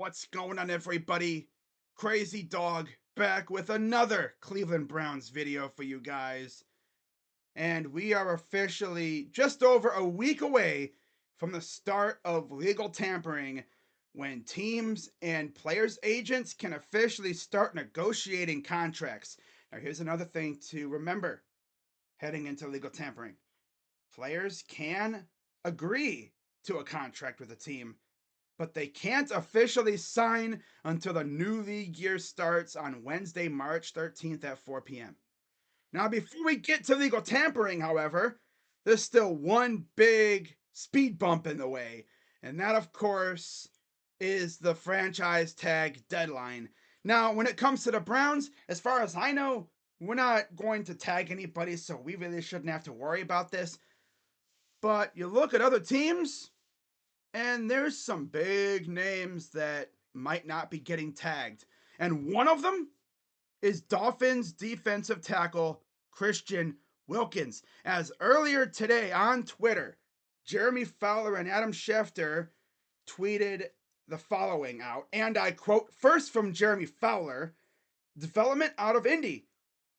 What's going on, everybody? Crazy Dog back with another Cleveland Browns video for you guys. And we are officially just over a week away from the start of legal tampering when teams and players' agents can officially start negotiating contracts. Now, here's another thing to remember heading into legal tampering: players can agree to a contract with a team, but they can't officially sign until the new league year starts on Wednesday, March 13th at 4 p.m. Now, before we get to legal tampering, however, there's still one big speed bump in the way, and that, of course, is the franchise tag deadline. Now, when it comes to the Browns, as far as I know, we're not going to tag anybody, so we really shouldn't have to worry about this. But you look at other teams, and there's some big names that might not be getting tagged. And one of them is Dolphins defensive tackle Christian Wilkins. As earlier today on Twitter, Jeremy Fowler and Adam Schefter tweeted the following out, and I quote, first from Jeremy Fowler: development out of Indy.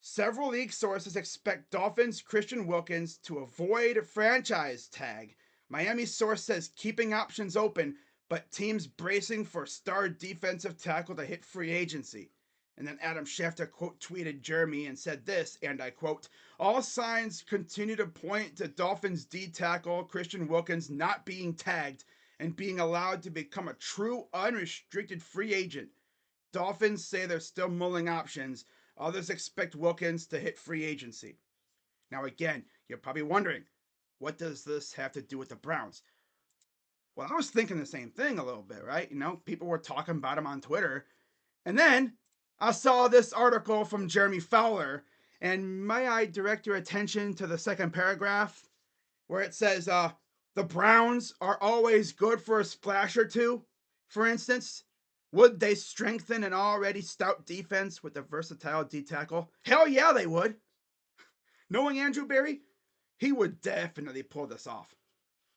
Several league sources expect Dolphins Christian Wilkins to avoid franchise tag. Miami source says keeping options open, but teams bracing for star defensive tackle to hit free agency. And then Adam Schefter quote tweeted Jeremy and said this, and I quote, all signs continue to point to Dolphins D tackle Christian Wilkins not being tagged and being allowed to become a true unrestricted free agent. Dolphins say they're still mulling options. Others expect Wilkins to hit free agency. Now, again, you're probably wondering, what does this have to do with the Browns? Well, I was thinking the same thing a little bit, right? People were talking about him on Twitter. And then I saw this article from Jeremy Fowler, and may I direct your attention to the second paragraph where it says, the Browns are always good for a splash or two, for instance. Would they strengthen an already stout defense with a versatile D tackle? Hell yeah, they would. Knowing Andrew Berry, he would definitely pull this off.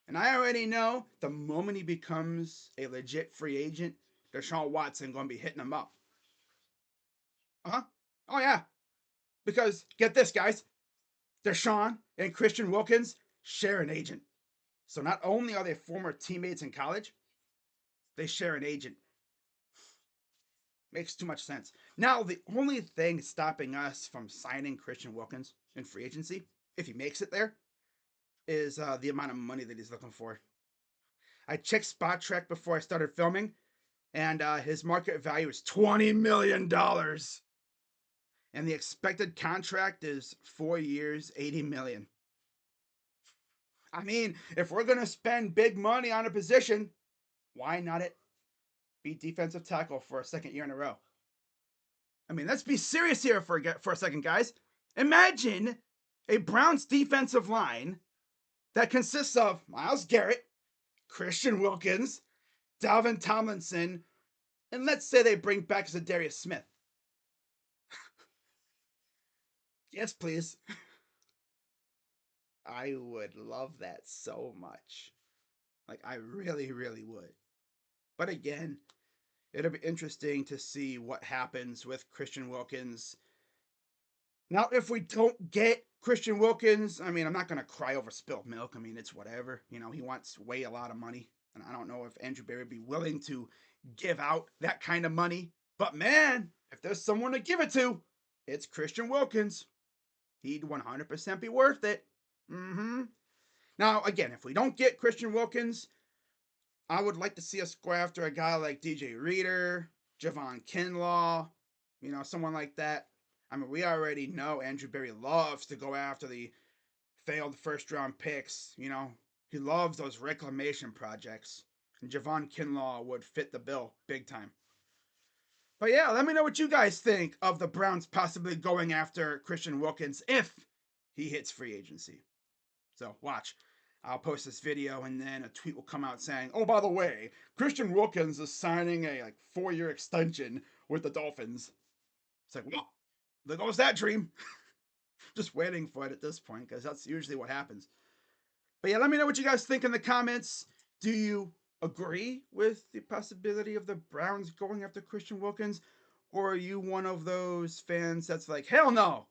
And I already know the moment he becomes a legit free agent, Deshaun Watson going to be hitting him up. Uh-huh. Oh, yeah. Because, get this, guys, Deshaun and Christian Wilkins share an agent. So not only are they former teammates in college, they share an agent. Makes too much sense. Now, the only thing stopping us from signing Christian Wilkins in free agency, if he makes it there, is the amount of money that he's looking for. I checked Spot Trek before I started filming, and his market value is $20 million. And the expected contract is 4 years, $80 million. I mean, if we're going to spend big money on a position, why not it be defensive tackle for a second year in a row? I mean, let's be serious here for a second, guys. Imagine a Browns defensive line that consists of Myles Garrett, Christian Wilkins, Dalvin Tomlinson, and let's say they bring back Zadarius Smith. Yes, please. I would love that so much. Like, I really, really would. But again, it'll be interesting to see what happens with Christian Wilkins. Now, if we don't get Christian Wilkins, I mean, I'm not going to cry over spilled milk. I mean, it's whatever. He wants way a lot of money. And I don't know if Andrew Berry would be willing to give out that kind of money. But man, if there's someone to give it to, it's Christian Wilkins. He'd 100% be worth it. Now, again, if we don't get Christian Wilkins, I would like to see us go after a guy like DJ Reader, Javon Kinlaw, someone like that. I mean, we already know Andrew Berry loves to go after the failed first round picks. He loves those reclamation projects. And Javon Kinlaw would fit the bill big time. But yeah, let me know what you guys think of the Browns possibly going after Christian Wilkins if he hits free agency. So watch. I'll post this video and then a tweet will come out saying, oh, by the way, Christian Wilkins is signing a 4-year extension with the Dolphins. It's like, well, there goes that dream. Just waiting for it at this point because that's usually what happens. But yeah, let me know what you guys think in the comments. Do you agree with the possibility of the Browns going after Christian Wilkins? Or are you one of those fans that's like, hell no,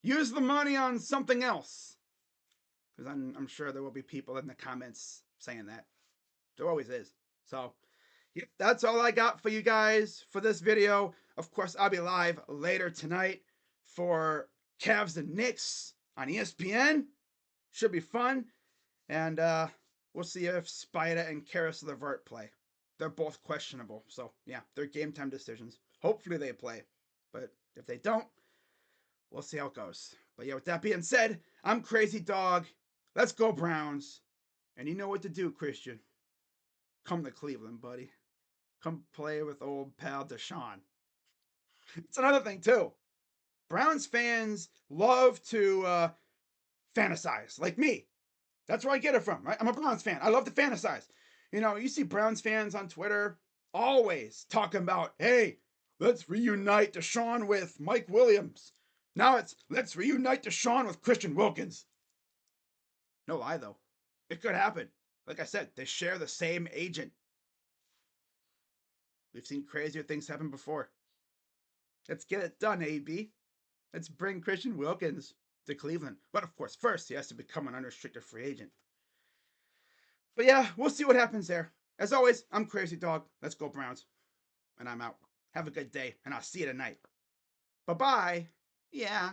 use the money on something else? Because I'm sure there will be people in the comments saying that. There always is. So, yep, that's all I got for you guys for this video. Of course, I'll be live later tonight for Cavs and Knicks on ESPN. Should be fun. And we'll see if Spider and Karis LeVert play. They're both questionable. So, yeah, they're game time decisions. Hopefully they play. But if they don't, we'll see how it goes. But yeah, with that being said, I'm Crazy Dog. Let's go Browns. And you know what to do, Christian. Come to Cleveland, buddy. Come play with old pal Deshaun. It's another thing, too. Browns fans love to fantasize, like me. That's where I get it from, right? I'm a Browns fan. I love to fantasize. You know, you see Browns fans on Twitter always talking about, hey, let's reunite Deshaun with Mike Williams. Now it's, let's reunite Deshaun with Christian Wilkins. No lie, though. It could happen. Like I said, they share the same agent. We've seen crazier things happen before. Let's get it done, AB. Let's bring Christian Wilkins to Cleveland. But of course, first he has to become an unrestricted free agent. But yeah, we'll see what happens there. As always, I'm Crazy Dog. Let's go Browns. And I'm out. Have a good day, and I'll see you tonight. Bye-bye. Yeah.